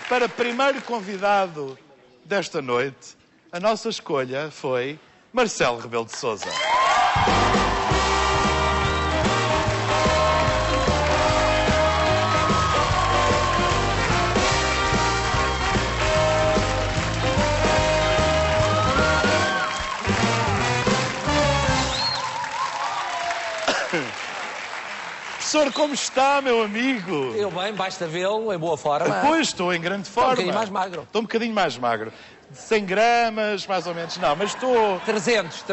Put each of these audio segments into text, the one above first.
para primeiro convidado desta noite, a nossa escolha foi Marcelo Rebelo de Sousa. Professor, como está, meu amigo? Eu bem, basta vê-lo em boa forma. Pois, estou em grande forma. Estou um bocadinho mais magro. Estou um bocadinho mais magro. 100 gramas, mais ou menos. Não, mas estou... 300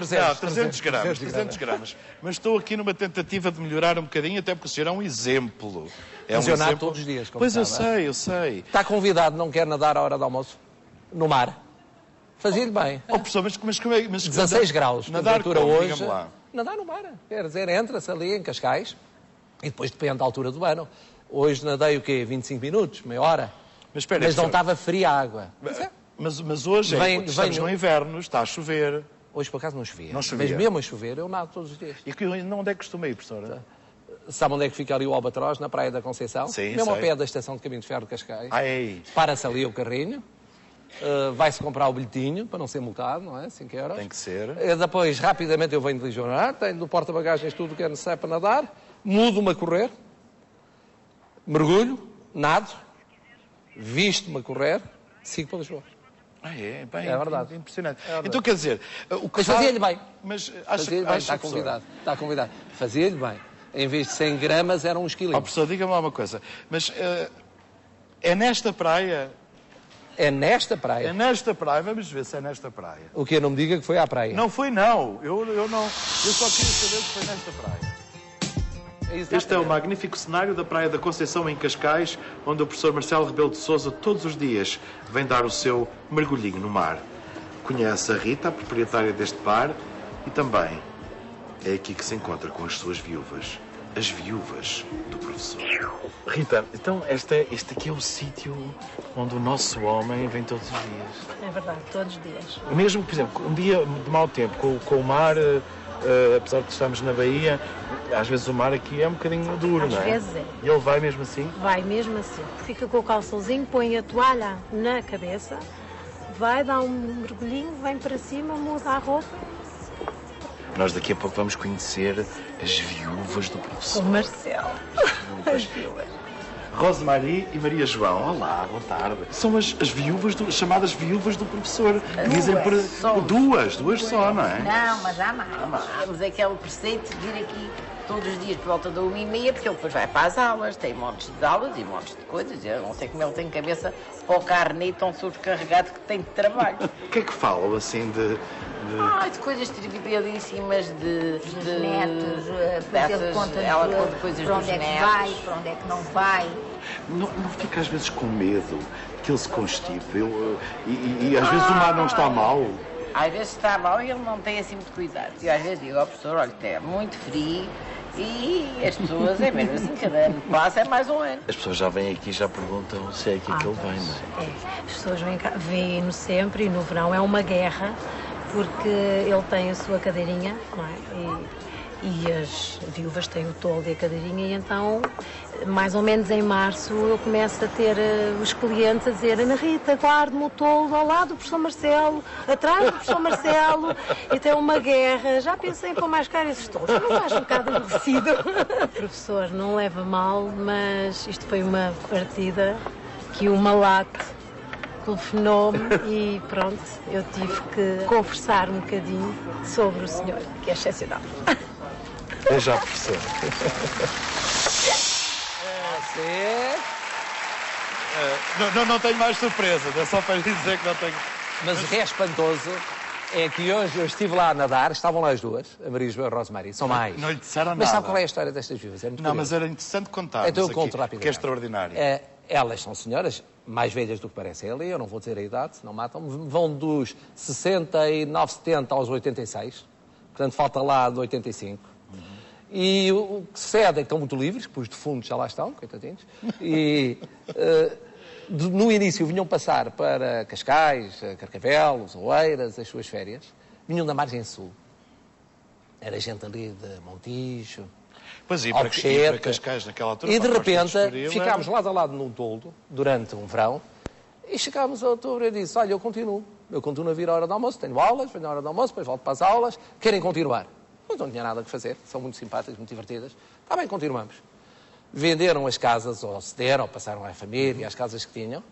gramas. Mas estou aqui numa tentativa de melhorar um bocadinho, até porque o senhor é um exemplo. É um exemplo exemplo todos os dias, como Pois sabe. eu sei. Está convidado, não quer nadar à hora do almoço? No mar? Fazia-lhe bem. Oh, professor, mas como é... 16 graus, nadar temperatura como? hoje. Diga-me lá. Nadar no mar. Quer dizer, entra-se ali em Cascais e depois depende da altura do ano. Hoje nadei o quê? 25 minutos? Meia hora? Mas espera aí, Mas não professor. estava fria a água. Mas hoje estamos no inverno, está a chover. Hoje, por acaso, não chovia. Não chovia. Mas mesmo a chover, eu nado todos os dias. E onde é que costuma ir, professora? Sabe onde é que fica ali o Albatroz, na Praia da Conceição? Sim, mesmo ao sei. pé da estação de Caminho de Ferro de Cascais. Ai. Para-se ali o carrinho, vai-se comprar o bilhetinho, para não ser multado, não é? 5 euros. Tem que ser. Depois, rapidamente, eu venho de Lisboa, tenho no porta-bagagens tudo o que é necessário para nadar, mudo-me a correr, mergulho, nado, visto-me a correr, sigo para Lisboa. É bem, É verdade. Impressionante. É verdade. Então, quer dizer... O que Mas fazia-lhe bem. Mas Fazia-lhe bem, está convidado. Está convidado. Fazia-lhe bem. Em vez de 100 gramas, eram uns quilinhos. professor, diga-me lá uma coisa. Mas é nesta praia? É nesta praia. É nesta praia. Vamos ver se é nesta praia. O que não me diga que foi à praia. Não foi, não. Eu não. Eu só queria saber se foi nesta praia. Este é o magnífico cenário da Praia da Conceição, em Cascais, onde o professor Marcelo Rebelo de Sousa todos os dias vem dar o seu mergulhinho no mar. Conhece a Rita, a proprietária deste bar, e também é aqui que se encontra com as suas viúvas. As viúvas do professor. Rita, então este aqui é o sítio onde o nosso homem vem todos os dias. É verdade, todos os dias. Mesmo, por exemplo, um dia de mau tempo, com o mar, apesar de estarmos na Bahia, às vezes o mar aqui é um bocadinho duro, não é? Às vezes é. E ele vai mesmo assim? Vai mesmo assim. Fica com o calçãozinho, põe a toalha na cabeça, vai dar um mergulhinho, vem para cima, muda a roupa. Nós daqui a pouco vamos conhecer as viúvas do professor. O Marcelo. As viúvas. Rosemarie e Maria João. Olá, boa tarde. São as viúvas, chamadas viúvas do professor. Dizem por duas só, não é? Não, mas há mais. Temos aquele preceito de vir aqui todos os dias por volta da 1h30, porque ele depois vai para as aulas, tem montes de aulas e montes de coisas. Eu não sei como ele tem cabeça para o carne tão sobrecarregado que tem de trabalho. O que é que falam, assim, de coisas trivialíssimas, Dos netos, depois ele conta ela conta coisas para dos onde é que netos. vai, para onde é que não vai. Não fica às vezes com medo que ele se constipe e às vezes o mar não está mal? Às vezes está mal e ele não tem assim muito cuidado. E às vezes digo ao professor, olha, é muito frio e as pessoas, é mesmo assim, cada ano que passa é mais um ano. As pessoas já vêm aqui e já perguntam se é aqui que ele vem, não é? As pessoas vêm-no sempre e no verão é uma guerra, porque ele tem a sua cadeirinha, não é? E as viúvas têm o toldo e a cadeirinha, e então, mais ou menos em março, eu começo a ter os clientes a dizer: Ana Rita, guarde-me o toldo ao lado do professor Marcelo, atrás do professor Marcelo, e tem uma guerra. Já pensei em pôr mais caro esses toldos, não acho um bocado aborrecido. Professor, não leva mal, mas isto foi uma partida que o Malate telefonou-me e pronto, eu tive que conversar um bocadinho sobre o senhor, que é excepcional. É já, professor. Não tenho mais surpresas, é só para lhe dizer que não tenho. Mas o que é espantoso é que hoje eu estive lá a nadar, estavam lá as duas, a Maria João e a Rosemarie, são mais. Não lhe disseram nada. Mas sabe qual é a história destas viúvas? É muito Não, curioso. mas era interessante contar. Então eu conto rapidamente. Que é extraordinário. Elas são senhoras mais velhas do que parecem ali, eu não vou dizer a idade, senão matam-me. Vão dos 69, 70 aos 86. Portanto, falta lá de 85. E o que sucede é que estão muito livres, porque os defuntos já lá estão, coitadinhos. E no início vinham passar para Cascais, Carcavelos, Oeiras, as suas férias. Vinham da margem sul. Era gente ali de Montijo, Pois e para Cascais naquela altura. e de repente ficámos lado a lado num toldo durante um verão E chegámos a outubro e eu disse, olha, eu continuo a vir à hora do almoço, tenho aulas, venho à hora do almoço, depois volto para as aulas, querem continuar? Não tinha nada a fazer, são muito simpáticas, muito divertidas. Está bem, continuamos. Venderam as casas, ou cederam, ou passaram à família, as casas que tinham,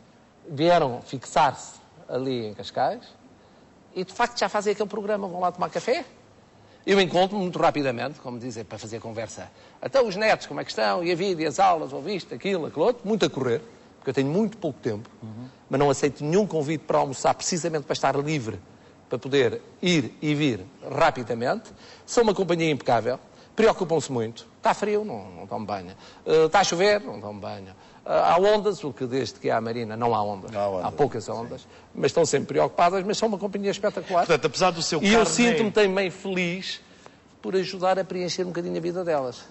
vieram fixar-se ali em Cascais, e de facto já fazem aquele programa, vão lá tomar café. Eu encontro-me muito rapidamente, como dizem, para fazer conversa. Até os netos, como é que estão, e a vida, e as aulas, ou isto, aquilo, aquilo outro, muito a correr, porque eu tenho muito pouco tempo, mas não aceito nenhum convite para almoçar, precisamente para estar livre, para poder ir e vir rapidamente. São uma companhia impecável, preocupam-se muito. Está frio, não tomo banho. Está a chover, não tomo banho. Há ondas, o que desde que há a Marina não há ondas. Há poucas ondas, mas estão sempre preocupadas, mas são uma companhia espetacular. Portanto, apesar do seu E eu sinto-me também feliz por ajudar a preencher um bocadinho a vida delas.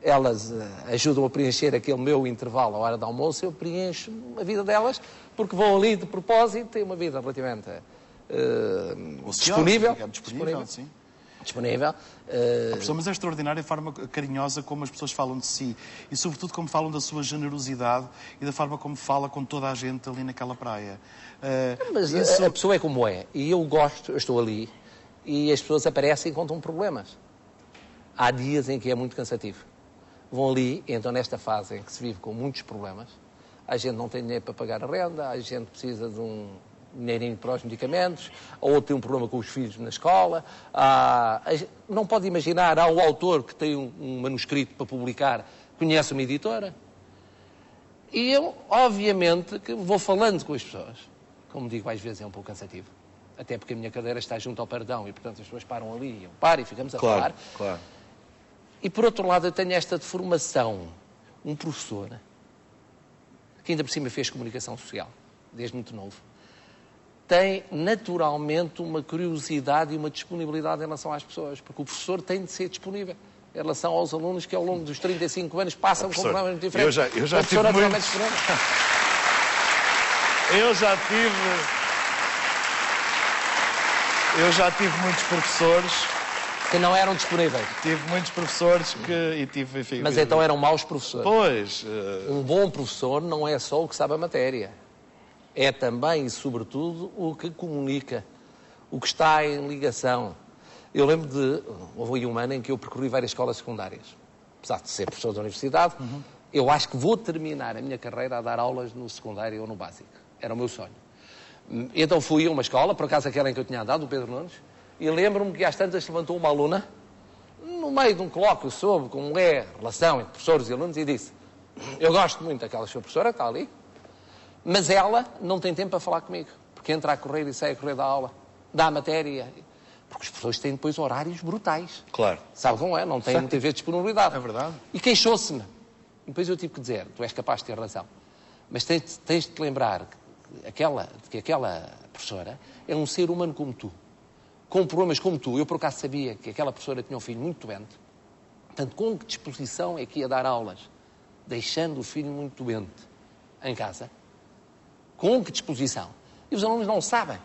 Elas ajudam a preencher aquele meu intervalo à hora do almoço, eu preencho a vida delas, porque vão ali de propósito, têm uma vida relativamente disponível. Sim. Disponível. Mas é extraordinária a forma carinhosa como as pessoas falam de si e, sobretudo, como falam da sua generosidade e da forma como fala com toda a gente ali naquela praia. Mas a pessoa é como é. E eu gosto, eu estou ali e as pessoas aparecem e contam problemas. Há dias em que é muito cansativo. Vão ali, entram nesta fase em que se vive com muitos problemas. A gente não tem dinheiro para pagar a renda, a gente precisa de um dinheirinho para os medicamentos, ou outro tem um problema com os filhos na escola. Não pode imaginar, há um autor que tem um manuscrito para publicar, conhece uma editora. E eu, obviamente, que vou falando com as pessoas. Como digo, às vezes é um pouco cansativo. Até porque a minha cadeira está junto ao paredão e, portanto, as pessoas param ali, eu paro e ficamos a falar. Claro. E, por outro lado, eu tenho esta deformação. Um professor que ainda por cima fez comunicação social, desde muito novo, tem naturalmente uma curiosidade e uma disponibilidade em relação às pessoas, porque o professor tem de ser disponível em relação aos alunos que ao longo dos 35 anos passam com problemas muito diferentes. Eu já tive naturalmente disponível. Eu já tive muitos professores que não eram disponíveis. Tive muitos professores enfim... Mas então eram maus professores. Pois... Um bom professor não é só o que sabe a matéria. É também e, sobretudo, o que comunica, o que está em ligação. Eu lembro houve um ano em que eu percorri várias escolas secundárias. Apesar de ser professor da universidade, eu acho que vou terminar a minha carreira a dar aulas no secundário ou no básico. Era o meu sonho. Então fui a uma escola, por acaso aquela em que eu tinha andado, o Pedro Nunes, e lembro-me que às tantas levantou uma aluna, no meio de um colóquio sobre como é a relação entre professores e alunos, e disse: eu gosto muito daquela sua professora que está ali, mas ela não tem tempo para falar comigo, porque entra a correr e sai a correr da aula, dá a matéria, porque os professores têm depois horários brutais. Claro. Sabe como é? Não têm muitas vezes disponibilidade. É verdade. E queixou-se-me. E depois eu tive que dizer: tu és capaz de ter razão, mas tens de te lembrar que aquela professora é um ser humano como tu, com problemas como tu. Eu por acaso sabia que aquela professora tinha um filho muito doente. Portanto, com que disposição é que ia dar aulas, deixando o filho muito doente em casa? Com que disposição? E os alunos não sabem.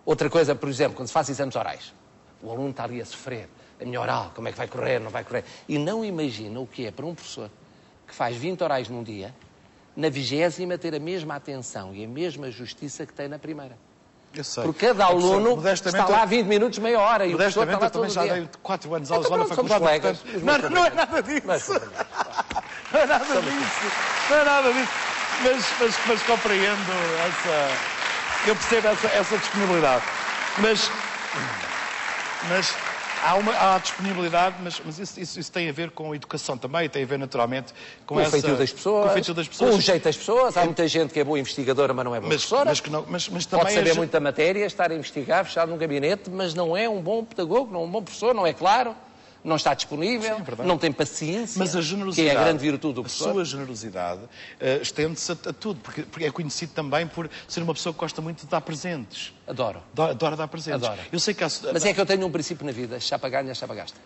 Outra coisa, por exemplo, quando se faz exames orais, o aluno está ali a sofrer. A minha oral, como é que vai correr, não vai correr? E não imagina o que é para um professor que faz 20 orais num dia, na 20ª ter a mesma atenção e a mesma justiça que tem na primeira. Eu sei. Porque cada aluno está lá 20 minutos, meia hora, e o professor está lá todo o dia. Eu também já dei 4 anos aulas lá na Somos faculdade. colegas. Portanto, não é nada disso. Não é nada disso. Não é nada disso. Mas compreendo essa... Eu percebo essa disponibilidade. Mas há disponibilidade, mas isso tem a ver com a educação também, tem a ver naturalmente com o feitio das pessoas, com o jeito das pessoas. Há muita gente que é boa investigadora, mas não é boa professora. Mas também pode saber muita matéria, estar a investigar, fechado num gabinete, mas não é um bom pedagogo, não é um bom professor, não é claro, não está disponível, não tem paciência, mas a generosidade, que é a grande virtude do professor. A sua generosidade estende-se a tudo, porque é conhecido também por ser uma pessoa que gosta muito de dar presentes. Adoro. Adoro dar presentes. Adoro. Eu sei que Mas é que eu tenho um princípio na vida: chapa ganha, chapa gasta.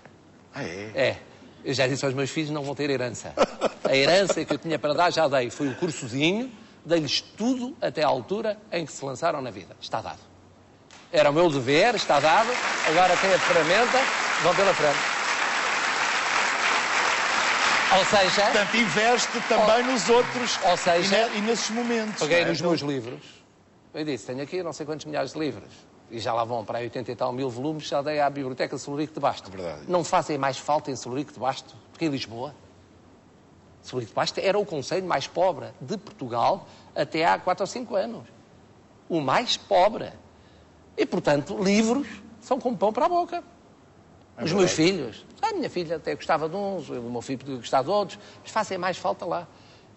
Ah, é? É. Eu já disse aos meus filhos: não vão ter herança. A herança que eu tinha para dar já dei. Foi o cursozinho, dei-lhes tudo até à altura em que se lançaram na vida. Está dado. Era o meu dever, está dado. Agora tem a ferramenta, vão pela frente. Ou seja... Portanto, investe também nos outros ou seja, e nesses momentos. Peguei nos meus livros. Eu disse, tenho aqui não sei quantos milhares de livros. E já lá vão para aí 80 e tal mil volumes, já dei à Biblioteca de Celurico de Basto. É verdade. Não fazem mais falta em Celurico de Basto do que em Lisboa. Celurico de Basto era o concelho mais pobre de Portugal até há 4 ou 5 anos. O mais pobre. E, portanto, livros são como pão para a boca. Os meus filhos. A minha filha até gostava de uns, o meu filho podia gostar de outros, mas fazem mais falta lá.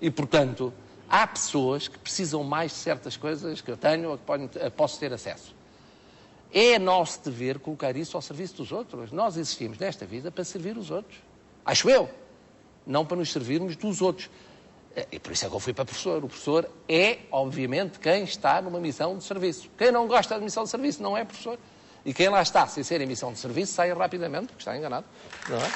E, portanto, há pessoas que precisam mais de certas coisas que eu tenho ou que posso ter acesso. É nosso dever colocar isso ao serviço dos outros. Nós existimos nesta vida para servir os outros. Acho eu. Não para nos servirmos dos outros. E por isso é que eu fui para professor. O professor é, obviamente, quem está numa missão de serviço. Quem não gosta de missão de serviço não é professor. E quem lá está sem ser em missão de serviço sai rapidamente, porque está enganado. Não é?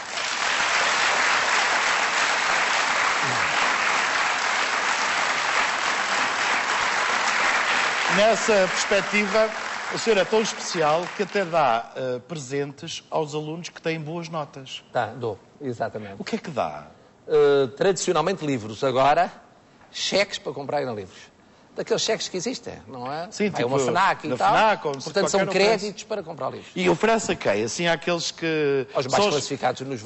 Nessa perspectiva, o senhor é tão especial que até dá presentes aos alunos que têm boas notas. Dou, exatamente. O que é que dá? Tradicionalmente livros. Agora, cheques para comprar em livros. Daqueles cheques que existem, não é? Sim, tipo uma FNAC e tal. FNAC, portanto, são créditos para comprar livros. E oferece a quem? Assim, àqueles que... Aos mais classificados nas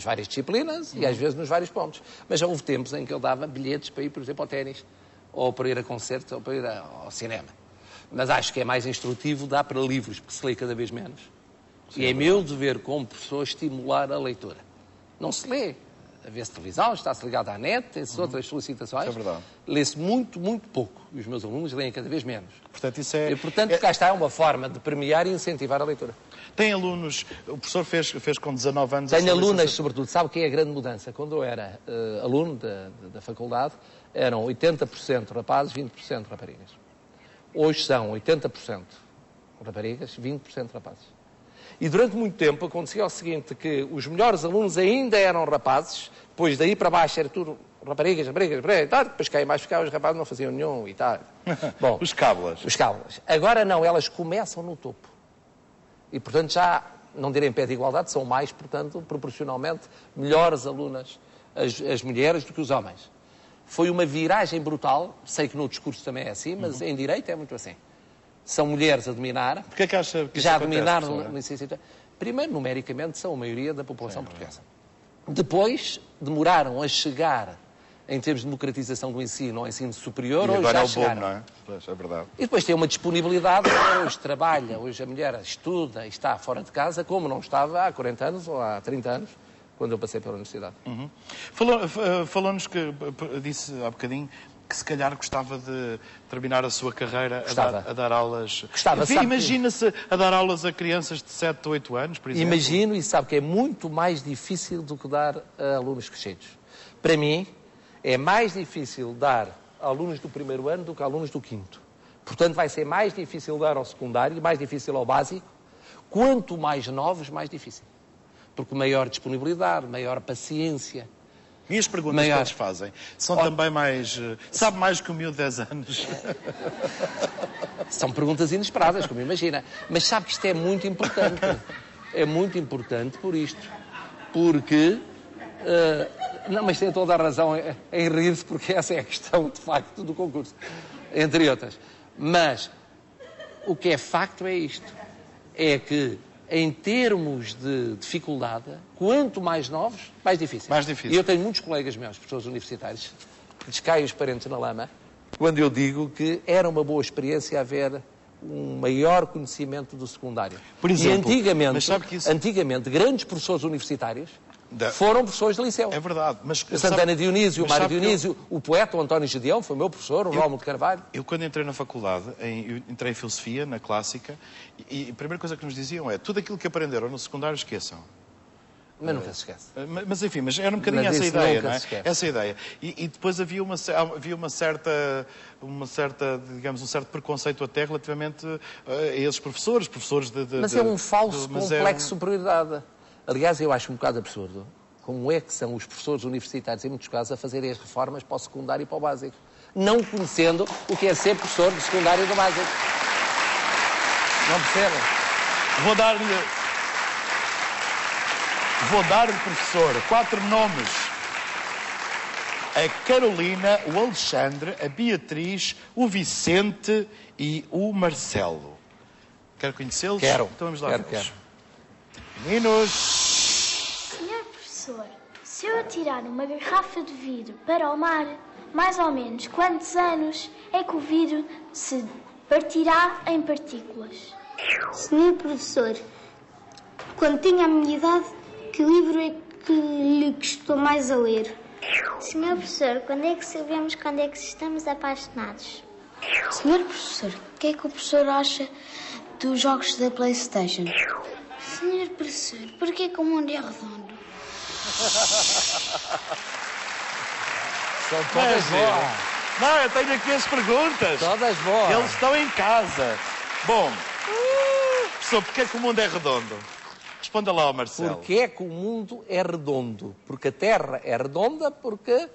várias disciplinas e às vezes nos vários pontos. Mas já houve tempos em que ele dava bilhetes para ir, por exemplo, ao ténis, ou para ir a concertos, ou para ir ao cinema. Mas acho que é mais instrutivo dar para livros, porque se lê cada vez menos. Sim, e é meu dever, como professor, estimular a leitura. Não se lê. Vê-se televisão, está-se ligado à net, tem-se outras solicitações. É verdade. Lê-se muito, muito pouco. E os meus alunos leem cada vez menos. Portanto, isso é... E, portanto, cá está uma forma de premiar e incentivar a leitura. Tem alunos... O professor fez com 19 anos... Tenho alunas, sobretudo. Sabe o que é a grande mudança? Quando eu era aluno da faculdade, eram 80% rapazes, 20% raparigas. Hoje são 80% raparigas, 20% rapazes. E durante muito tempo acontecia o seguinte, que os melhores alunos ainda eram rapazes, depois daí para baixo era tudo raparigas, e tal, depois caía mais ficar, os rapazes não faziam nenhum e tal. Bom, Os cablas. Agora não, elas começam no topo. E, portanto, já, não direi em pé de igualdade, são mais, portanto, proporcionalmente, melhores alunas as mulheres do que os homens. Foi uma viragem brutal, sei que no discurso também é assim, mas em direito é muito assim. São mulheres a dominar. Porquê é que acha que já dominaram na licenciatura? Primeiro, numericamente, são a maioria da população portuguesa. Depois, demoraram a chegar, em termos de democratização do ensino, ao ensino superior, hoje já chegaram. Não é? Pois, é verdade. E depois tem uma disponibilidade, hoje trabalha, hoje a mulher estuda e está fora de casa, como não estava há 40 anos ou há 30 anos, quando eu passei pela universidade. Falou-nos que, disse há bocadinho, que se calhar gostava de terminar a sua carreira a dar aulas... Imagina-se a dar aulas a crianças de 7 ou 8 anos, por exemplo. Imagino, e sabe que é muito mais difícil do que dar a alunos crescidos. Para mim, é mais difícil dar a alunos do primeiro ano do que a alunos do quinto. Portanto, vai ser mais difícil dar ao secundário, mais difícil ao básico. Quanto mais novos, mais difícil. Porque maior disponibilidade, maior paciência... E as perguntas que eles fazem são também mais... Sabe mais que o miúdo de 10 anos? São perguntas inesperadas, como imagina. Mas sabe que isto é muito importante. É muito importante por isto. Porque... não, mas tem toda a razão em rir-se, porque essa é a questão, de facto, do concurso. Entre outras. Mas o que é facto é isto. É que... em termos de dificuldade, quanto mais novos, mais difícil. Mais difícil. E eu tenho muitos colegas meus, professores universitários, que descaem os parentes na lama, quando eu digo que era uma boa experiência haver um maior conhecimento do secundário. Por exemplo, e antigamente grandes professores universitários foram professores de liceu. É verdade. Mas, Santana Dionísio, o Mário Dionísio, o poeta, o António Gedeão, foi meu professor, o Rómulo de Carvalho. Eu, quando entrei na faculdade, eu entrei em filosofia, na clássica, e a primeira coisa que nos diziam é tudo aquilo que aprenderam no secundário esqueçam. Mas nunca se esquece. Mas enfim, mas era um bocadinho essa ideia, não é? Essa ideia. E depois havia uma certa, digamos, um certo preconceito até relativamente a esses professores de... Mas é um falso complexo de superioridade. Aliás, eu acho um bocado absurdo como é que são os professores universitários, em muitos casos, a fazerem as reformas para o secundário e para o básico, não conhecendo o que é ser professor de secundário e do básico. Não percebem? Vou dar-lhe, professor, 4 nomes a Carolina, o Alexandre, a Beatriz, o Vicente e o Marcelo. Quer conhecê-los? Quero. Então vamos lá. Quero. Meninos. Senhor professor, se eu atirar uma garrafa de vidro para o mar, mais ou menos quantos anos é que o vidro se partirá em partículas? Senhor professor, quando tinha a minha idade, que livro é que lhe custou mais a ler? Senhor professor, quando é que sabemos quando é que estamos apaixonados? Senhor professor, o que é que o professor acha dos jogos da PlayStation? Senhor professor, porquê que o mundo é redondo? São todas boas. Não, eu tenho aqui as perguntas. Todas boas. Eles estão em casa. Bom, professor, porquê é que o mundo é redondo? Responda lá ao Marcelo. Porquê é que o mundo é redondo? Porque a Terra é redonda, porque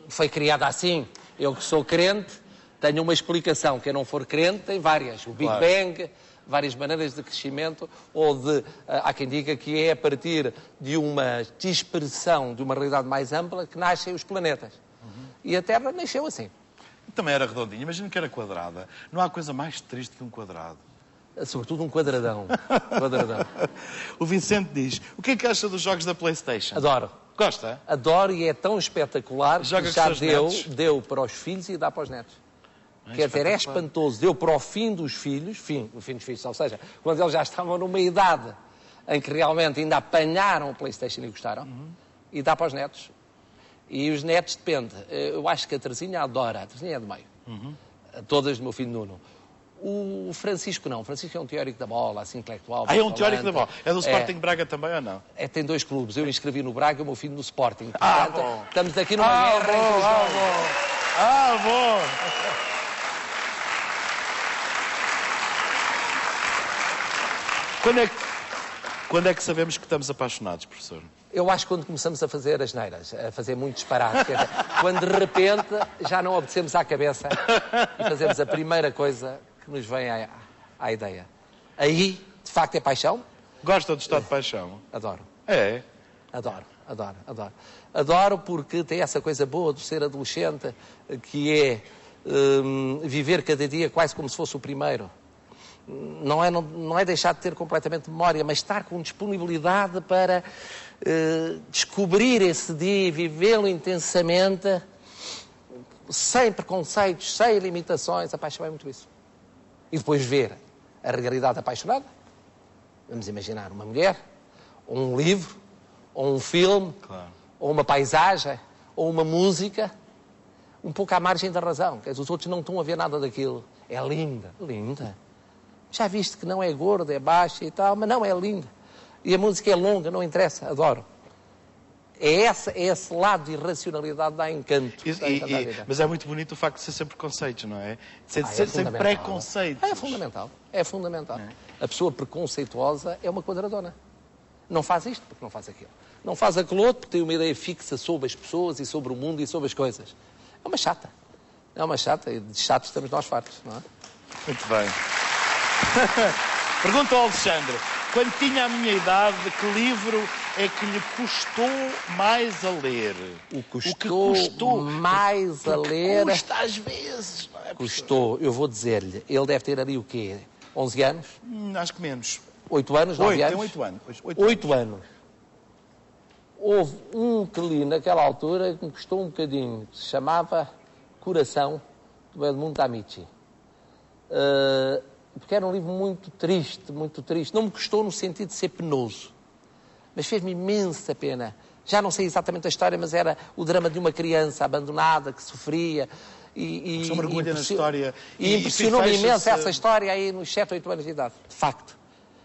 foi criada assim. Eu que sou crente, tenho uma explicação. Quem não for crente tem várias. O Big Bang, várias maneiras de crescimento, ou de... há quem diga que é a partir de uma dispersão, de uma realidade mais ampla, que nascem os planetas. E a Terra nasceu assim. Também era redondinha. Imagina que era quadrada. Não há coisa mais triste que um quadrado. Sobretudo um quadradão. Quadradão. O Vicente diz, o que é que acha dos jogos da PlayStation? Adoro. Gosta? Adoro e é tão espetacular que Joga já com os seus netos? deu para os filhos e dá para os netos. Quer dizer, é espantoso. Deu para o fim dos filhos, o fim dos filhos, ou seja, quando eles já estavam numa idade em que realmente ainda apanharam o PlayStation e gostaram, e dá para os netos. E os netos, depende. Eu acho que a Teresinha adora, a Teresinha é do meio. Todas do meu filho Nuno. O Francisco não. O Francisco é um teórico da bola, assim, intelectual. É um teórico da bola. É do Sporting Braga também ou não? Tem 2 clubes. Eu inscrevi no Braga e o meu filho no Sporting. Bom. Portanto, estamos aqui numa guerra entre os dois. Bom. Quando é que sabemos que estamos apaixonados, professor? Eu acho que quando começamos a fazer as neiras, a fazer muito disparate, quer dizer, quando de repente já não obedecemos à cabeça e fazemos a primeira coisa que nos vem à ideia. Aí, de facto, é paixão. Gosta do estado de paixão? Adoro. É? Adoro. Adoro porque tem essa coisa boa de ser adolescente, que é viver cada dia quase como se fosse o primeiro. Não é deixar de ter completamente memória, mas estar com disponibilidade para descobrir esse dia e vivê-lo intensamente, sem preconceitos, sem limitações. A paixão é muito isso. E depois ver a realidade apaixonada. Vamos imaginar uma mulher, ou um livro, ou um filme, ou uma paisagem, ou uma música, um pouco à margem da razão. Quer dizer, os outros não estão a ver nada daquilo. É linda. Já viste que não é gorda, é baixa e tal, mas não, é linda. E a música é longa, não interessa, adoro. É esse lado de irracionalidade dá encanto. Mas é muito bonito o facto de ser sem preconceitos, não é? Sem preconceitos. É fundamental. A pessoa preconceituosa é uma quadradona. Não faz isto porque não faz aquilo. Não faz aquilo outro porque tem uma ideia fixa sobre as pessoas e sobre o mundo e sobre as coisas. É uma chata. E de chatos estamos nós fartos, não é? Muito bem. Pergunta ao Alexandre. Quando tinha a minha idade, que livro é que lhe custou mais a ler? O que custou mais a ler... Custa às vezes, não é? Custou, eu vou dizer-lhe, ele deve ter ali o quê? 11 anos? Acho que menos. 8 anos, 9 anos? Tem 8 anos. 8 anos. Houve um que li naquela altura que me custou um bocadinho, que se chamava Coração, do Edmundo Amici. Porque era um livro muito triste. Não me custou no sentido de ser penoso, mas fez-me imensa pena. Já não sei exatamente a história, mas era o drama de uma criança abandonada que sofria e mergulha na história. E impressionou-me imenso essa história aí nos 7, 8 anos de idade, de facto.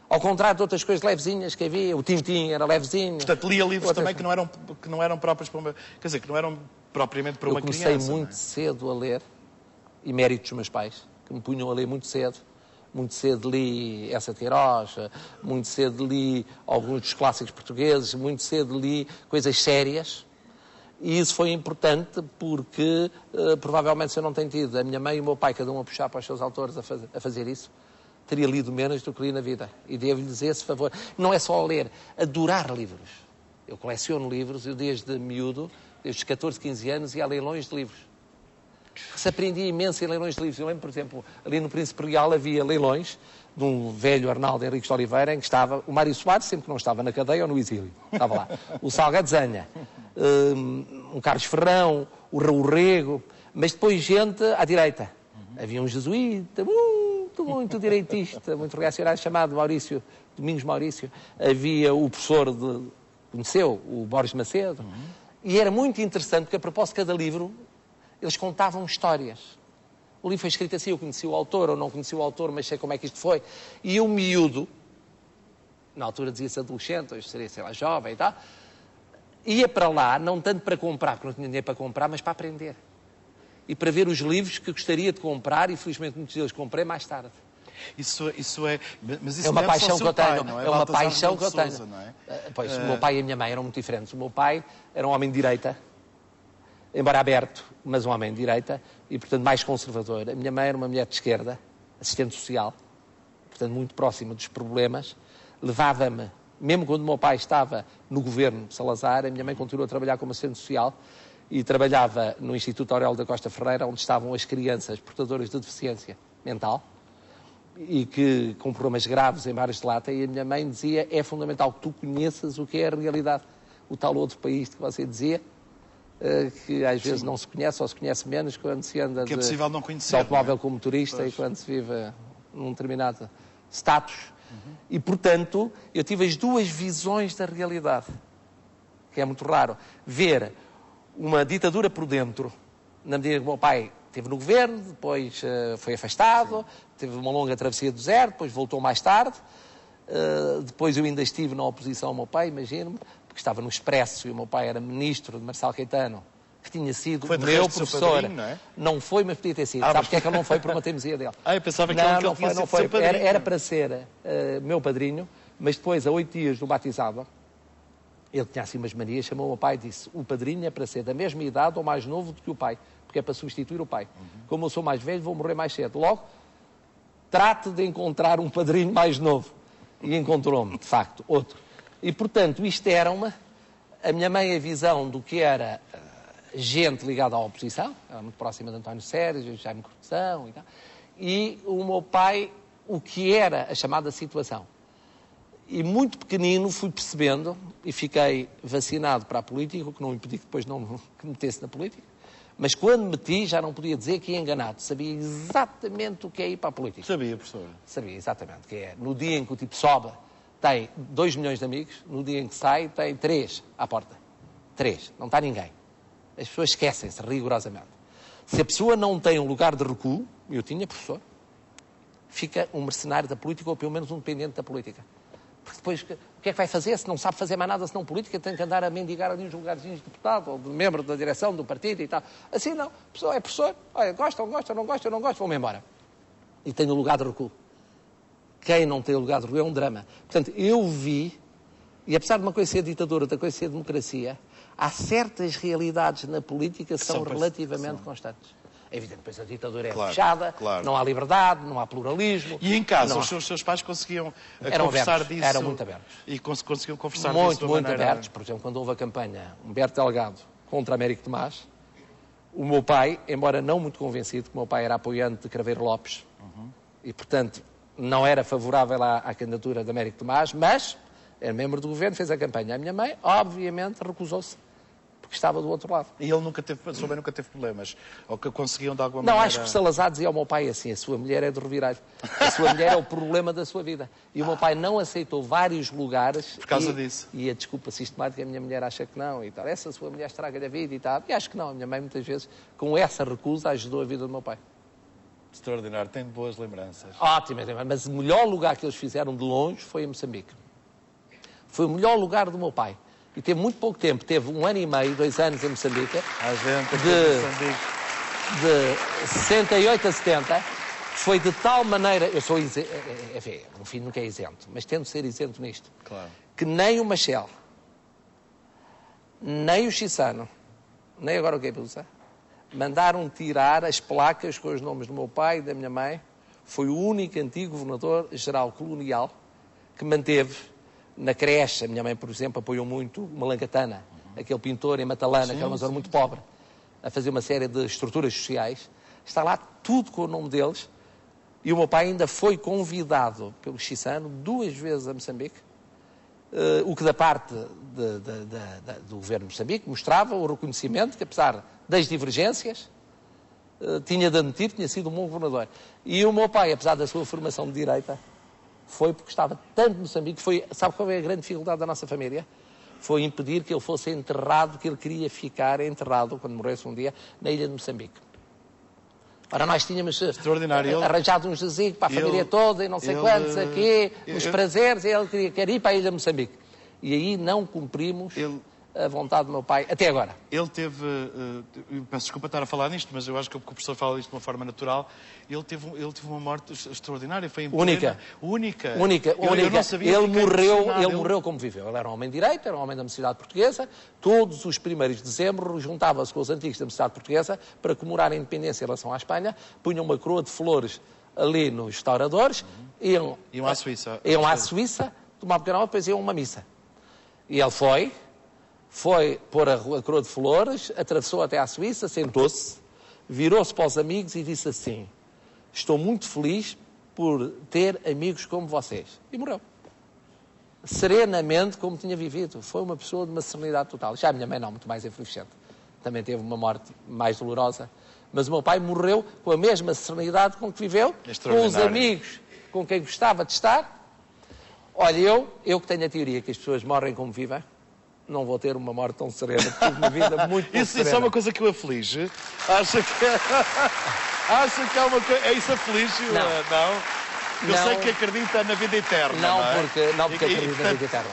Ao contrário de outras coisas levezinhas que havia, o Tintim era levezinho. Portanto, lia livros também que não eram próprios para uma... Quer dizer, que não eram propriamente para uma criança. Eu comecei muito cedo a ler, e méritos dos meus pais, que me punham a ler muito cedo. Muito cedo li Essa de Queiroz, muito cedo li alguns dos clássicos portugueses, muito cedo li coisas sérias. E isso foi importante porque, provavelmente, se eu não tenho tido a minha mãe e o meu pai, cada um a puxar para os seus autores a fazer isso, teria lido menos do que li na vida. E devo-lhes esse favor. Não é só ler, adorar livros. Eu coleciono livros, eu desde miúdo desde os 14, 15 anos, ia a leilões de livros. Se aprendia imenso em leilões de livros. Eu lembro, por exemplo, ali no Príncipe Real havia leilões de um velho Arnaldo Henriques de Oliveira, em que estava o Mário Soares, sempre que não estava na cadeia ou no exílio. Estava lá. O Salgado Zanha, um Carlos Ferrão, o Raul Rego, mas depois gente à direita. Havia um jesuíta, muito direitista, muito reacionário, chamado Domingos Maurício. Havia o professor conheceu, o Borges Macedo. E era muito interessante, porque a propósito de cada livro, eles contavam histórias. O livro foi escrito assim, eu conheci o autor, ou não conheci o autor, mas sei como é que isto foi. E o miúdo, na altura dizia-se adolescente, hoje seria, sei lá, jovem e tal, ia para lá, não tanto para comprar, porque não tinha dinheiro para comprar, mas para aprender. E para ver os livros que gostaria de comprar, e felizmente muitos deles comprei mais tarde. Isso é... Mas isso é uma paixão que eu tenho. Pai, é uma paixão que eu tenho. Sousa, não é? Pois, o meu pai e a minha mãe eram muito diferentes. O meu pai era um homem de direita, embora aberto, mas um homem de direita, e, portanto, mais conservador. A minha mãe era uma mulher de esquerda, assistente social, portanto, muito próxima dos problemas. Levava-me, mesmo quando o meu pai estava no governo de Salazar, a minha mãe continuou a trabalhar como assistente social e trabalhava no Instituto Aurélio da Costa Ferreira, onde estavam as crianças portadoras de deficiência mental e que com problemas graves em bares de lata, e a minha mãe dizia, é fundamental que tu conheças o que é a realidade. O tal outro país que você dizia, que às vezes não se conhece ou se conhece menos quando se anda que é possível não conhecer, de automóvel não é? como turista e quando se vive num determinado status. E, portanto, eu tive as duas visões da realidade, que é muito raro. Ver uma ditadura por dentro, na medida que o meu pai esteve no governo, depois foi afastado, teve uma longa travessia do deserto, depois voltou mais tarde, depois eu ainda estive na oposição ao meu pai, imagino-me, porque estava no Expresso e o meu pai era ministro de Marcelo Caetano, que tinha sido o meu professor. Padrinho, não é? Não foi, mas podia ter sido. Sabe porque é que ele não foi? Por uma teimosia dele. Eu pensava que não ele não foi. Era para ser meu padrinho, mas depois, a 8 dias do batizado, ele tinha assim umas manias, chamou o meu pai e disse, o padrinho é para ser da mesma idade ou mais novo do que o pai, porque é para substituir o pai. Como eu sou mais velho, vou morrer mais cedo. Logo, trate de encontrar um padrinho mais novo. E encontrou-me, de facto, outro. E, portanto, isto era a minha mãe, a visão do que era gente ligada à oposição, era muito próxima de António Sérgio, Jaime Cortesão e tal, e o meu pai, o que era a chamada situação. E muito pequenino fui percebendo, e fiquei vacinado para a política, o que não impediu que depois não me metesse na política, mas quando meti já não podia dizer que ia enganado, sabia exatamente o que é ir para a política. Sabia, professor? Sabia exatamente, que é no dia em que o tipo sobe, tem 2 milhões de amigos, no dia em que sai, tem 3 à porta. 3, não está ninguém. As pessoas esquecem-se rigorosamente. Se a pessoa não tem um lugar de recuo, eu tinha, professor, fica um mercenário da política ou pelo menos um dependente da política. Porque depois, o que é que vai fazer se não sabe fazer mais nada senão política? Tem que andar a mendigar ali uns lugarzinhos de deputado ou de membro da direção do partido e tal. Assim não. A pessoa é professor, olha, gosta, não gosta, vou-me embora. E tenho o lugar de recuo. Quem não tem o lugar de recuo é um drama. Portanto, eu vi, e apesar de uma coisa ser ditadura, outra coisa ser democracia, há certas realidades na política que são relativamente constantes. É evidente, depois a ditadura é fechada, não há liberdade, não há pluralismo. E em casa, os seus pais conseguiam conversar abertos, disso? Eram muito abertos. E conseguiam conversar disso muito abertos. Por exemplo, quando houve a campanha Humberto Delgado contra Américo Tomás, o meu pai, embora não muito convencido, que o meu pai era apoiante de Craveiro Lopes, e, portanto, não era favorável à candidatura de Américo Tomás, mas era membro do governo, fez a campanha. A minha mãe, obviamente, recusou-se, porque estava do outro lado. E ele nunca teve problemas? Ou que conseguiam de alguma maneira... Não, acho que Salazar dizia ao meu pai assim, a sua mulher é de revirar. A sua mulher é o problema da sua vida. E o meu pai não aceitou vários lugares... Por causa disso. E a desculpa sistemática, a minha mulher acha que não e tal. Essa sua mulher estraga-lhe a vida e tal. E acho que não. A minha mãe, muitas vezes, com essa recusa, ajudou a vida do meu pai. Extraordinário. Tem boas lembranças. Ótimas lembranças. Mas o melhor lugar que eles fizeram de longe foi em Moçambique. Foi o melhor lugar do meu pai. E teve muito pouco tempo, teve 1 ano e meio, 2 anos em Moçambique, de 68 a 70, foi de tal maneira, eu sou isento, um filho nunca é isento, mas tento ser isento nisto, que nem o Machel, nem o Chissano, nem agora o Guebuza, mandaram tirar as placas com os nomes do meu pai e da minha mãe. Foi o único antigo governador-geral colonial que manteve na creche. A minha mãe, por exemplo, apoiou muito uma langatana. aquele pintor em Matalana, que era uma zona muito pobre, a fazer uma série de estruturas sociais. Está lá tudo com o nome deles. E o meu pai ainda foi convidado pelo Chissano 2 vezes a Moçambique, o que da parte do governo de Moçambique mostrava o reconhecimento que, apesar das divergências, tinha de admitir que tinha sido um bom governador. E o meu pai, apesar da sua formação de direita, foi porque estava tanto em Moçambique, sabe qual é a grande dificuldade da nossa família? Foi impedir que ele fosse enterrado, que ele queria ficar enterrado, quando morresse um dia, na ilha de Moçambique. Ora, nós tínhamos arranjado um jazigo para a família toda e não sei quantos aqui, os prazeres, e ele queria ir para a ilha de Moçambique. E aí não cumprimos a vontade do meu pai, até agora. Ele teve, peço desculpa estar a falar nisto, mas eu acho que o professor fala disto de uma forma natural, ele teve uma morte extraordinária, foi única. Eu não sabia ele morreu como viveu. Ele era um homem de direito, era um homem da Mocidade Portuguesa. Todos os 1º de dezembro juntava-se com os antigos da Mocidade Portuguesa para comemorar a independência em relação à Espanha, punham uma coroa de flores ali nos restauradores, iam à Suíça, tomavam pequena hora, depois iam a uma missa. E ele foi pôr a coroa de flores, atravessou até à Suíça, sentou-se, virou-se para os amigos e disse assim: estou muito feliz por ter amigos como vocês. E morreu. Serenamente, como tinha vivido. Foi uma pessoa de uma serenidade total. Já a minha mãe não, muito mais efervescente. Também teve uma morte mais dolorosa. Mas o meu pai morreu com a mesma serenidade com que viveu, com os amigos com quem gostava de estar. Olha, eu que tenho a teoria que as pessoas morrem como vivem, não vou ter uma morte tão serena, porque tive uma vida muito serena. Isso é uma coisa que o aflige? Acha que é uma coisa... É isso aflige? Não? Eu sei que acredita na vida eterna, não porque acredita na vida eterna.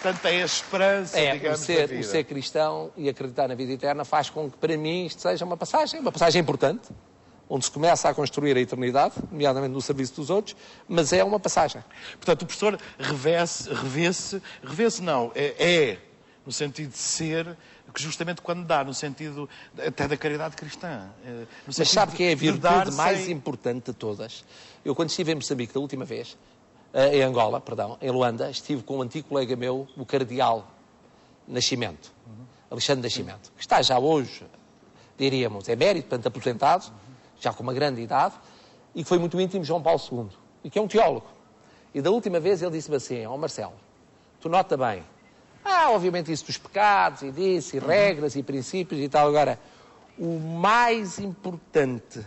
Portanto, tem a esperança, digamos, da vida. O ser cristão e acreditar na vida eterna faz com que, para mim, isto seja uma passagem importante, onde se começa a construir a eternidade, nomeadamente no serviço dos outros, mas é uma passagem. Portanto, o professor revê-se não, no sentido de ser, que justamente quando dá, no sentido até da caridade cristã. Mas sabe que é a virtude mais importante de todas? Eu, quando estive em Moçambique da última vez, em Angola, em Luanda, estive com um antigo colega meu, o cardeal Nascimento, Alexandre Nascimento, que está já hoje, diríamos, emérito, portanto aposentado, já com uma grande idade, e que foi muito íntimo de João Paulo II, e que é um teólogo. E da última vez ele disse-me assim: Marcelo, tu nota bem, obviamente isso dos pecados, e disso, e regras, e princípios e tal. Agora, o mais importante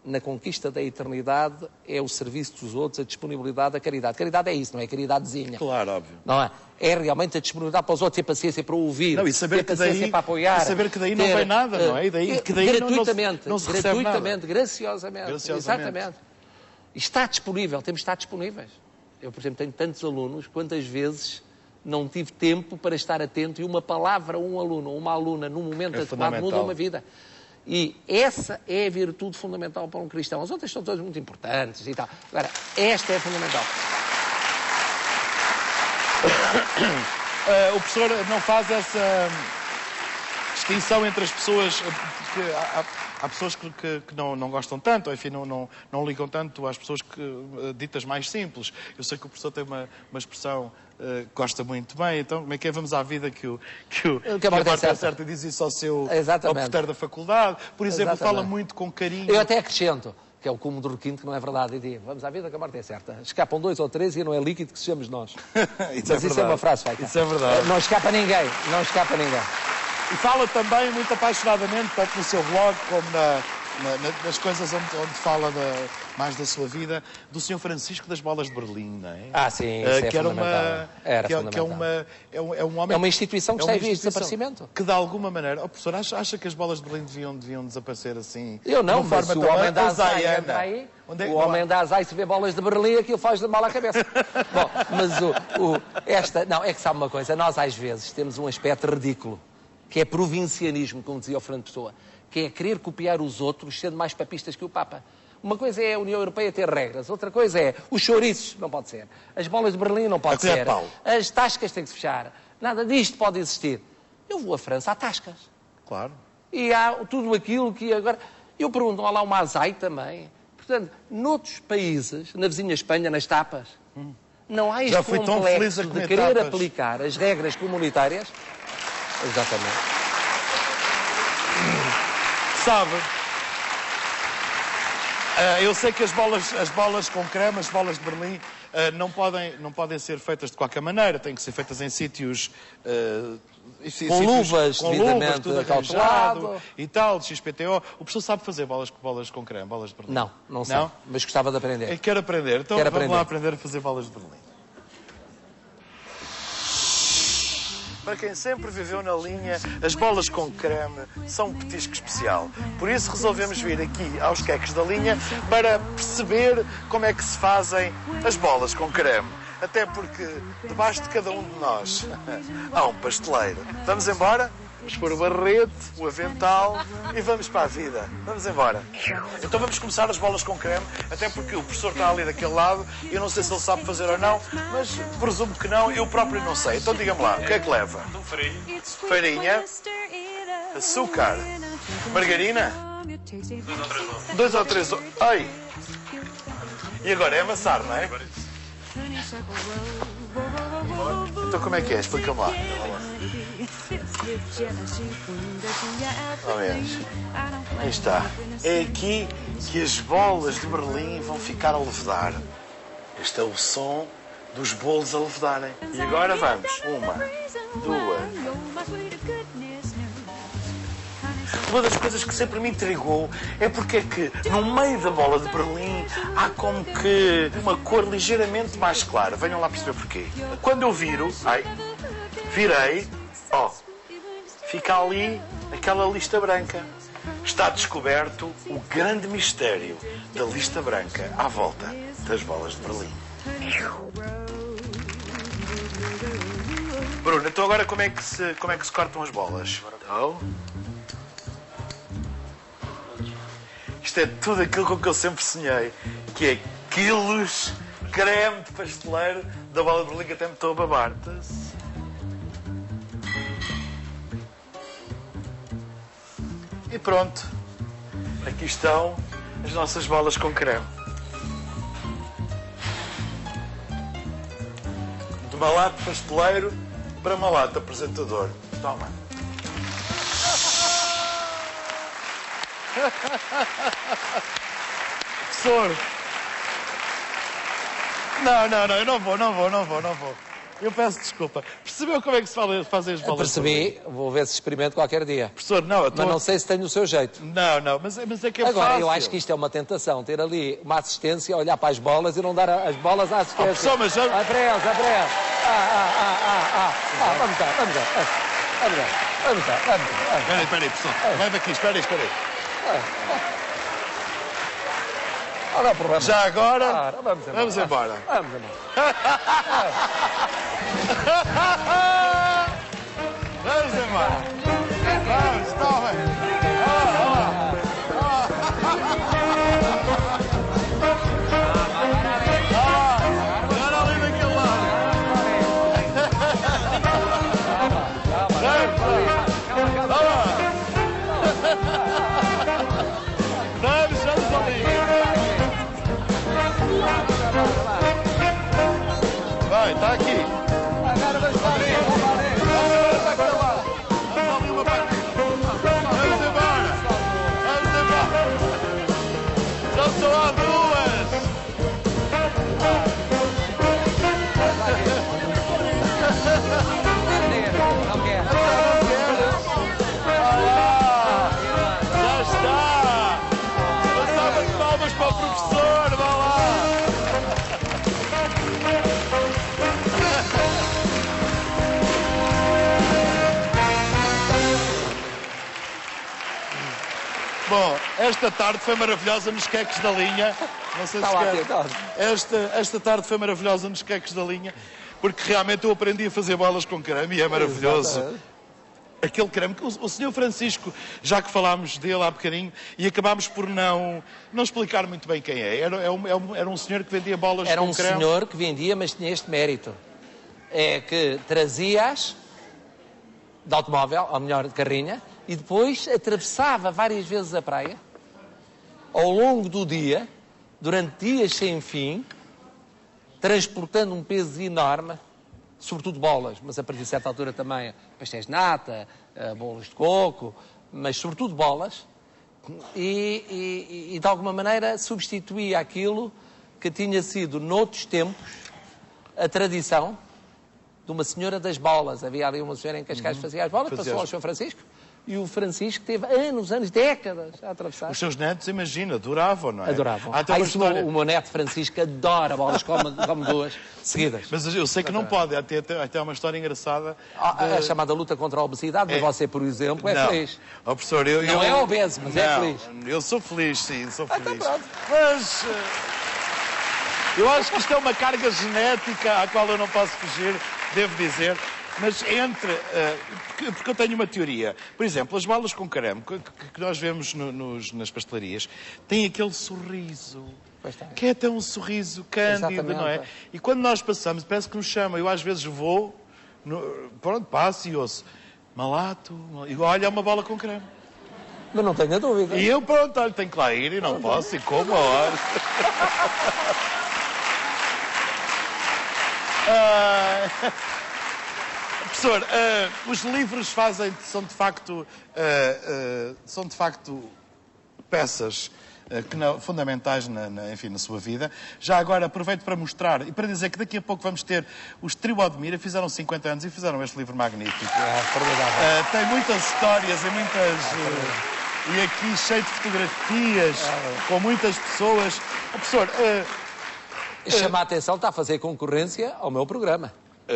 na conquista da eternidade é o serviço dos outros, a disponibilidade, a caridade. Caridade é isso, não é caridadezinha. Claro, óbvio. Não é? É realmente a disponibilidade para os outros, ter paciência para ouvir, não, e saber ter paciência daí, para apoiar. E saber que daí não vem nada, não é? E daí, que daí gratuitamente, não se recebe nada. graciosamente. Exatamente. Está disponível, temos de estar disponíveis. Eu, por exemplo, tenho tantos alunos, quantas vezes não tive tempo para estar atento e uma palavra, um aluno ou uma aluna, num momento adequado, muda uma vida. E essa é a virtude fundamental para um cristão. As outras são todas muito importantes e tal. Agora, esta é fundamental. O professor não faz essa distinção entre as pessoas... Há pessoas que não gostam tanto, ou enfim, não ligam tanto às pessoas ditas mais simples. Eu sei que o professor tem uma expressão que gosta muito bem, então como é que é? Vamos à vida que o morte é certa, diz isso ao porteiro da faculdade. Por exemplo, fala muito com carinho. Eu até acrescento, que é o cúmulo do requinte, que não é verdade, e digo: vamos à vida que a morte é certa. Escapam 2 ou 3 e não é líquido que sejamos nós. Isso é uma frase feita. Isso é verdade. Não escapa ninguém, E fala também muito apaixonadamente, tanto no seu blog como nas coisas onde fala mais da sua vida, do Sr. Francisco das Bolas de Berlim, não é? Sim, isso que é fundamental. É um homem... É uma instituição que está em vias de desaparecimento. Que, de alguma maneira... professor, acha que as bolas de Berlim deviam desaparecer assim? Eu não, mas o homem da Azai anda aí... O homem da Azai, se vê bolas de Berlim, aquilo faz-lhe mal à cabeça. Bom, mas é que sabe uma coisa, nós às vezes temos um aspecto ridículo, que é provincianismo, como dizia o Fernando Pessoa, que é querer copiar os outros sendo mais papistas que o Papa. Uma coisa é a União Europeia ter regras, outra coisa é os chouriços, não pode ser. As bolas de Berlim não pode ser. As tascas têm que se fechar. Nada disto pode existir. Eu vou à França, há tascas. Claro. E há tudo aquilo que agora... Eu pergunto, há lá uma Azai também. Portanto, noutros países, na vizinha Espanha, nas tapas, não há este complexo de querer aplicar as regras comunitárias Exatamente. Sabe, eu sei que as bolas com creme, as bolas de Berlim, não podem ser feitas de qualquer maneira, têm que ser feitas em sítios... com luvas devidamente tudo calculado e tal, de XPTO. O professor sabe fazer bolas com creme, bolas de Berlim? Não sei, mas gostava de aprender. Quero aprender, então vamos lá aprender a fazer bolas de Berlim. Para quem sempre viveu na linha, as bolas com creme são um petisco especial. Por isso resolvemos vir aqui aos Queques da Linha para perceber como é que se fazem as bolas com creme. Até porque debaixo de cada um de nós há um pasteleiro. Vamos embora? Vamos pôr o barrete, o avental e vamos para a vida. Vamos embora. Então vamos começar as bolas com creme, até porque o professor está ali daquele lado e eu não sei se ele sabe fazer ou não, mas presumo que não, eu próprio não sei. Então diga-me lá, o que é que leva? Farinha, açúcar, margarina, 2 ou 3 ovos. Ai! E agora é amassar, não é? Então como é que é? Explica-me lá. Aí está. É aqui que as bolas de Berlim vão ficar a levedar. Este é o som dos bolos a levedarem. E agora vamos. 1, 2. Uma das coisas que sempre me intrigou é porque é que no meio da bola de Berlim há como que uma cor ligeiramente mais clara. Venham lá perceber porquê. Quando eu virei, fica ali aquela lista branca. Está descoberto o grande mistério da lista branca à volta das bolas de Berlim. Bruno, então agora como é que se cortam as bolas? Então, isto é tudo aquilo com que eu sempre sonhei, que é quilos, creme de pasteleiro da bola de Berlim, que até me estou a babar. E pronto, aqui estão as nossas bolas com creme. De malato pasteleiro para malato apresentador. Toma. Professor. Não, eu não vou. Eu peço desculpa. Percebeu como é que se fazem as bolas? Percebi, vou ver se experimento qualquer dia. Professor, não, mas não sei se tenho o seu jeito. Não, mas é que é agora, fácil. Eu acho que isto é uma tentação, ter ali uma assistência, olhar para as bolas e não dar as bolas à assistência. Professor, mas já... Vai para eles. Vamos lá. Espera aí, professor. Leva aqui, espera aí. Não há problema. Já agora, claro, vamos embora. Vamos embora. Vamos, toma. Agora ali daquele lado. Vamos ali. Vai, está aqui. Agora vamos para ali. Vamos embora. Só há 2. Já está. Uma salva de palmas para o professor. Vá lá. Bom, esta tarde foi maravilhosa nos Queques da Linha. Não sei se quer. Esta tarde foi maravilhosa nos Queques da Linha, porque realmente eu aprendi a fazer bolas com creme e é maravilhoso. Exatamente. Aquele creme que o Sr. Francisco, já que falámos dele há bocadinho, e acabámos por não explicar muito bem quem é. Era um senhor que vendia bolas com creme. Era um senhor que vendia, mas tinha este mérito. É que trazia-as de automóvel, ou melhor, de carrinha, e depois atravessava várias vezes a praia, ao longo do dia, durante dias sem fim, transportando um peso enorme sobretudo bolas, mas a partir de certa altura também pastéis de nata, bolos de coco, mas sobretudo bolas, e de alguma maneira substituía aquilo que tinha sido, noutros tempos, a tradição de uma senhora das bolas. Havia ali uma senhora em Cascais que fazia as bolas, passou ao Sr. Francisco, e o Francisco teve anos, décadas a atravessar. Os seus netos, imagina, adoravam, não é? Adoravam. História... O meu neto Francisco adora bolas, come 2 seguidas. Mas eu sei que não pode, até uma história engraçada. A chamada luta contra a obesidade, mas você, por exemplo, é feliz. Oh, professor, não é obeso, mas é feliz. Eu sou feliz, sim, sou feliz. Então pronto. Mas eu acho que isto é uma carga genética à qual eu não posso fugir, devo dizer. Mas porque eu tenho uma teoria. Por exemplo, as bolas com carame que nós vemos nas pastelarias têm aquele sorriso. Que é até um sorriso cândido, não é? E quando nós passamos, parece que nos chama. Eu às vezes vou, pronto, passo e ouço malato, e olha, é uma bola com creme. Mas não tenho a dúvida. E eu, pronto, olha, tenho que lá ir e não posso, e como a hora. Professor, os livros são de facto peças fundamentais na sua vida. Já agora aproveito para mostrar e para dizer que daqui a pouco vamos ter os Trio Odmira, fizeram 50 anos e fizeram este livro magnífico. Tem muitas histórias e aqui cheio de fotografias com muitas pessoas. Professor, chama a atenção, está a fazer concorrência ao meu programa.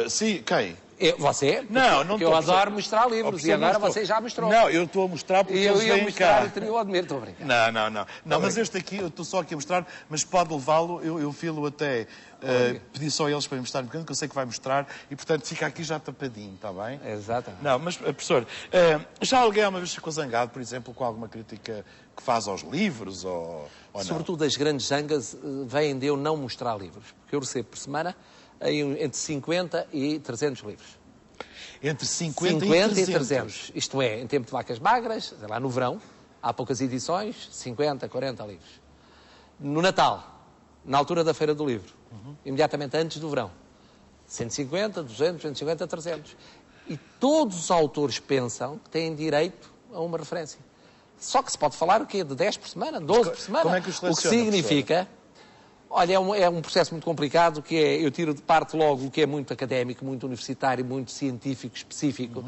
Sim, quem? Você? Não porque eu adoro mostrar livros e agora você já mostrou. Não, eu estou a mostrar porque eu ia mostrar cá. O Trio Odmira, estou a brincar. Não, mas este aqui, eu estou só aqui a mostrar, mas pode levá-lo, eu filo até, pedi só a eles para me mostrarem, porque eu sei que vai mostrar, e portanto fica aqui já tapadinho, está bem? Exatamente. Não, mas, professor, já alguém alguma vez ficou zangado, por exemplo, com alguma crítica que faz aos livros, ou não? Sobretudo as grandes zangas vêm de eu não mostrar livros, porque eu recebo por semana entre 50 e 300 livros. Entre 50 e 300. Isto é, em tempo de vacas magras, sei lá, no verão, há poucas edições, 50, 40 livros. No Natal, na altura da Feira do Livro, imediatamente antes do verão, 150, 200, 250, 300. E todos os autores pensam que têm direito a uma referência. Só que se pode falar o quê? De 10 por semana, 12 por semana. Como é que o que significa... Olha, é um processo muito complicado, que é, eu tiro de parte logo o que é muito académico, muito universitário, muito científico, específico.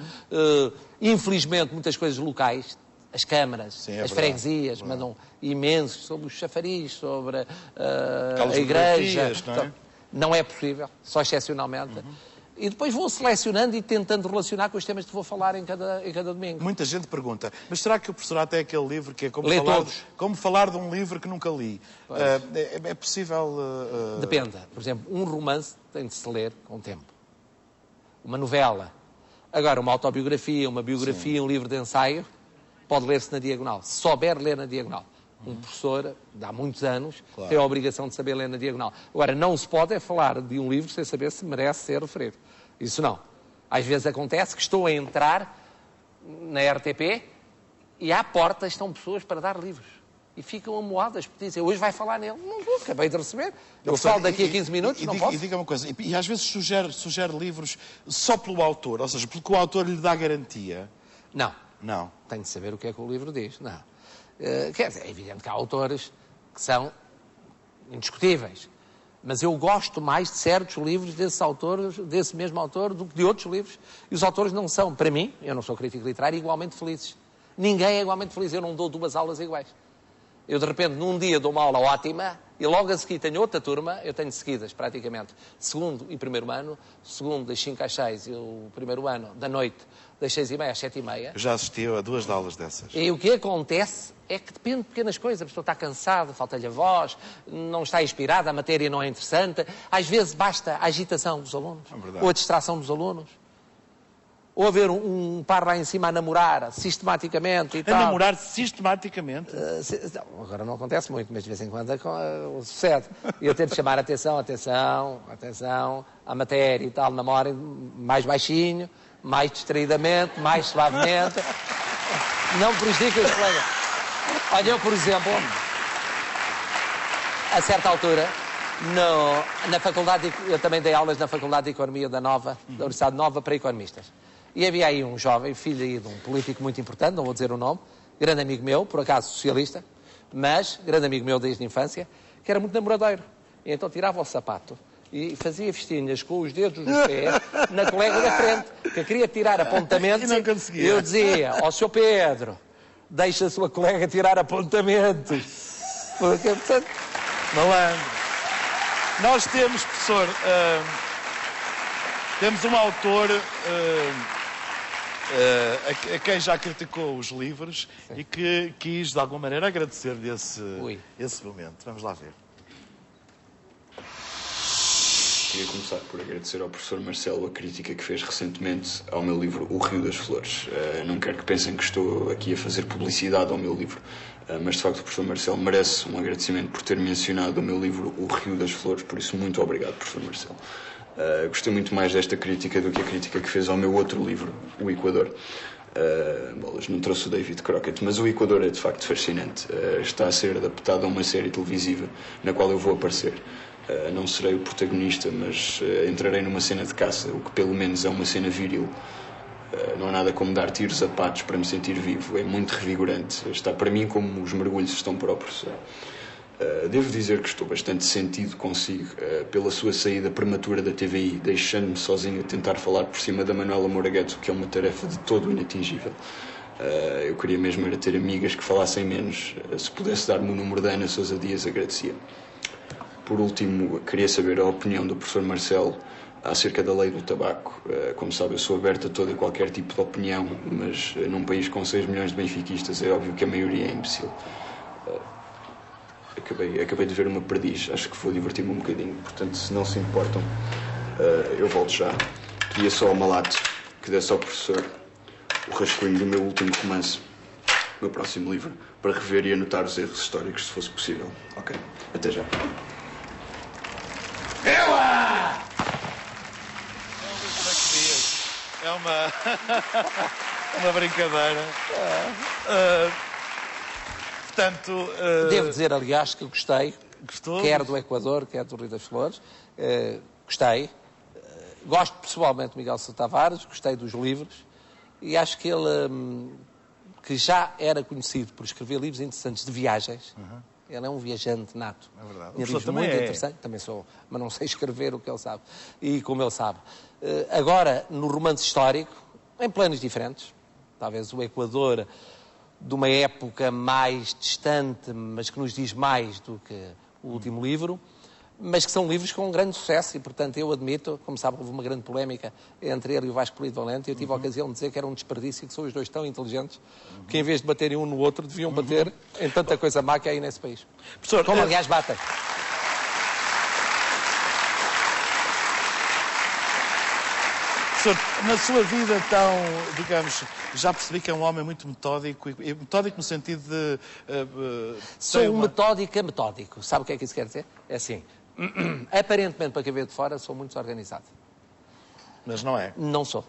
Infelizmente, muitas coisas locais, as câmaras, as freguesias, mandam imensos sobre os chafariz, sobre a igreja. Não é possível, só excepcionalmente. E depois vou selecionando e tentando relacionar com os temas que vou falar em cada domingo. Muita gente pergunta, mas será que o professorado tem aquele livro que é como falar de um livro que nunca li? É possível... Depende. Por exemplo, um romance tem de se ler com tempo. Uma novela. Agora, uma autobiografia, uma biografia, um livro de ensaio, pode ler-se na diagonal. Se souber ler na diagonal. Um professor, de há muitos anos, tem a obrigação de saber ler na diagonal. Agora, não se pode falar de um livro sem saber se merece ser referido. Isso não. Às vezes acontece que estou a entrar na RTP e à porta estão pessoas para dar livros. E ficam amoadas, porque dizem, hoje vai falar nele. Não vou, acabei de receber. Eu falo daqui a 15 minutos, não posso. E diga uma coisa, e às vezes sugere livros só pelo autor, ou seja, porque o autor lhe dá garantia? Não. Tem de saber o que é que o livro diz. Não. Quer dizer, é evidente que há autores que são indiscutíveis. Mas eu gosto mais de certos livros desse mesmo autor do que de outros livros. E os autores não são, para mim, eu não sou crítico literário, igualmente felizes. Ninguém é igualmente feliz. Eu não dou 2 aulas iguais. Eu, de repente, num dia dou uma aula ótima e logo a seguir tenho outra turma, eu tenho seguidas, praticamente, segundo e primeiro ano, segundo das 5 às 6 e o primeiro ano, da noite, das 6h30 às 7h30. Eu já assisti a 2 aulas dessas. E o que acontece é que depende de pequenas coisas. A pessoa está cansada, falta-lhe a voz, não está inspirada, a matéria não é interessante. Às vezes basta a agitação dos alunos, ou a distração dos alunos. Ou haver um par lá em cima a namorar sistematicamente e tal. A namorar sistematicamente? Agora não acontece muito, mas de vez em quando sucede. E eu tento chamar a atenção à matéria e tal. Namorem mais baixinho, mais distraidamente, mais suavemente. Não prejudiquem os colegas. Olha, eu, por exemplo, a certa altura, Na faculdade, eu também dei aulas na Faculdade de Economia da Universidade Nova para economistas. E havia aí um jovem, filho aí de um político muito importante, não vou dizer o nome, grande amigo meu, por acaso socialista, mas grande amigo meu desde a infância, que era muito namoradeiro. E então tirava o sapato e fazia festinhas com os dedos dos pés na colega da frente, que queria tirar apontamentos. E não conseguia. Eu dizia, ó Sr. Pedro, deixa a sua colega tirar apontamentos. Porque, portanto... Malandro. Nós temos, professor, temos um autor a quem já criticou os livros. Sim. E que quis, de alguma maneira, agradecer-lhe esse momento. Vamos lá ver. Queria começar por agradecer ao professor Marcelo a crítica que fez recentemente ao meu livro O Rio das Flores. Não quero que pensem que estou aqui a fazer publicidade ao meu livro, mas de facto o professor Marcelo merece um agradecimento por ter mencionado o meu livro O Rio das Flores, por isso muito obrigado, professor Marcelo. Gostei muito mais desta crítica do que a crítica que fez ao meu outro livro, O Equador. Bolas, não trouxe o David Crockett, mas o Equador é de facto fascinante. Está a ser adaptado a uma série televisiva na qual eu vou aparecer. Não serei o protagonista, mas entrarei numa cena de caça, o que pelo menos é uma cena viril. Não há nada como dar tiros a patos para me sentir vivo. É muito revigorante. Está para mim como os mergulhos estão para o professor. Devo dizer que estou bastante sentido consigo pela sua saída prematura da TVI, deixando-me sozinho a tentar falar por cima da Manuela Moragueto, que é uma tarefa de todo inatingível. Eu queria mesmo era ter amigas que falassem menos. Se pudesse dar-me o número da Ana Sousa Dias, agradecia. Por último, queria saber a opinião do professor Marcelo acerca da lei do tabaco. Como sabe, eu sou aberto a todo e qualquer tipo de opinião, mas num país com 6 milhões de benfiquistas é óbvio que a maioria é imbecil. Acabei de ver uma perdiz, acho que vou divertir-me um bocadinho, portanto, se não se importam, eu volto já. Queria só ao Malato que desse ao professor o rascunho do meu último romance, o meu próximo livro, para rever e anotar os erros históricos, se fosse possível. Ok, até já. É uma brincadeira. Portanto... Devo dizer, aliás, que gostei. Gostou? Quer do Equador, quer do Rio das Flores. Gostei. Gosto pessoalmente de Miguel Sousa Tavares, gostei dos livros. E acho que ele, que já era conhecido por escrever livros interessantes de viagens... Ele é um viajante nato. É verdade. Tinha livros muito interessantes. Também sou, mas não sei escrever o que ele sabe. E como ele sabe. Agora, no romance histórico, em planos diferentes. Talvez o Equador, de uma época mais distante, mas que nos diz mais do que o último livro. Mas que são livros com um grande sucesso e, portanto, eu admito, como sabe, houve uma grande polémica entre ele e o Vasco Polivalente e eu tive a ocasião de dizer que era um desperdício e que são os dois tão inteligentes que, em vez de baterem um no outro, deviam bater em tanta coisa má que há aí nesse país. Professor, como, aliás, batem. Professor, na sua vida tão, digamos, já percebi que é um homem muito metódico, e metódico no sentido de... Sou metódico. Sabe o que é que isso quer dizer? É assim... Aparentemente, para quem vê de fora, sou muito desorganizado. Mas não é? Não sou.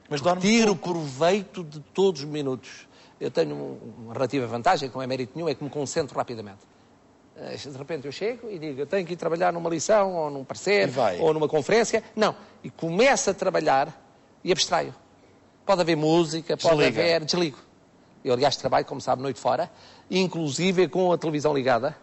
Mas tiro proveito de todos os minutos. Eu tenho uma relativa vantagem, que não é mérito nenhum, é que me concentro rapidamente. De repente eu chego e digo, eu tenho que ir trabalhar numa lição, ou num parecer, ou numa conferência. Não. E começo a trabalhar e abstraio. Pode haver música, pode haver... Desligo. Eu, aliás, trabalho, como sabe, noite fora, inclusive com a televisão ligada,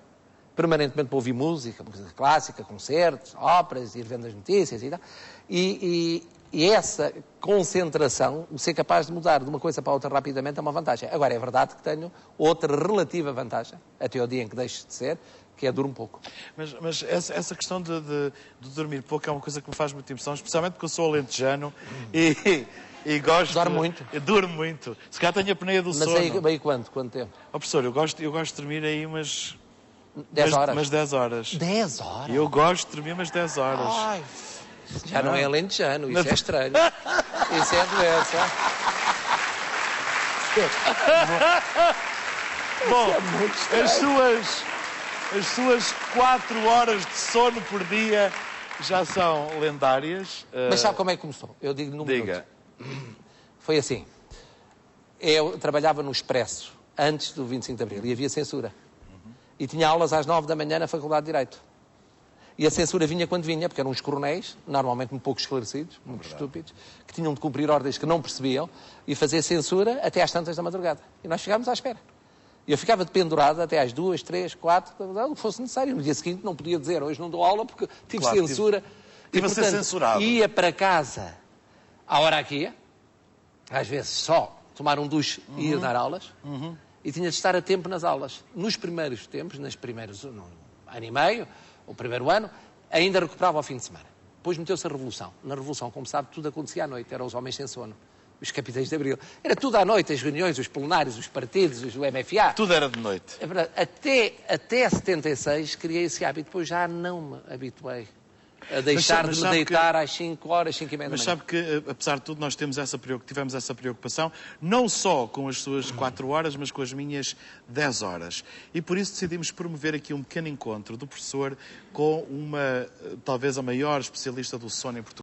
permanentemente para ouvir música clássica, concertos, óperas, ir vendo as notícias e tal. E essa concentração, o ser capaz de mudar de uma coisa para outra rapidamente é uma vantagem. Agora, é verdade que tenho outra relativa vantagem, até ao dia em que deixo de ser, que é durmo pouco. Mas essa questão de dormir pouco é uma coisa que me faz muita impressão, especialmente porque eu sou alentejano e gosto... Dorme muito? Eu durmo muito. Se calhar tenho a apneia do sono. Mas aí quanto tempo? Professor, eu gosto de dormir aí umas... 10 horas? Mas 10 horas. 10 horas? Eu gosto de dormir umas 10 horas. Ai, já não é alentejano, isso é estranho. Isso é doença. Bom, as suas 4 horas de sono por dia já são lendárias. Mas sabe como é que começou? Eu digo num minuto. Foi assim. Eu trabalhava no Expresso, antes do 25 de Abril, e havia censura. E tinha aulas às 9 da manhã na Faculdade de Direito. E a censura vinha quando vinha, porque eram uns coronéis, normalmente um pouco esclarecidos, muito estúpidos, que tinham de cumprir ordens que não percebiam e fazer censura até às tantas da madrugada. E nós chegámos à espera. E eu ficava dependurado até às 2, 3, 4, o que fosse necessário. No dia seguinte não podia dizer, hoje não dou aula porque tive censura. Tive a ser censurado. Ia para casa à hora aqui, às vezes só tomar um duche e ir dar aulas, e tinha de estar a tempo nas aulas. Nos primeiros tempos, nos primeiros ano e meio, o primeiro ano, ainda recuperava ao fim de semana. Depois meteu-se a Revolução. Na Revolução, como sabe, tudo acontecia à noite. Eram os homens sem sono, os capitães de Abril. Era tudo à noite, as reuniões, os plenários, os partidos, o MFA. Tudo era de noite. É verdade. Até 76 criei esse hábito. Depois já não me habituei a deixar de me deitar às 5 horas, 5 e meia da manhã. Mas sabe que, apesar de tudo, nós tivemos essa preocupação, não só com as suas 4 horas, mas com as minhas 10 horas. E por isso decidimos promover aqui um pequeno encontro do professor com talvez a maior especialista do sono em Portugal.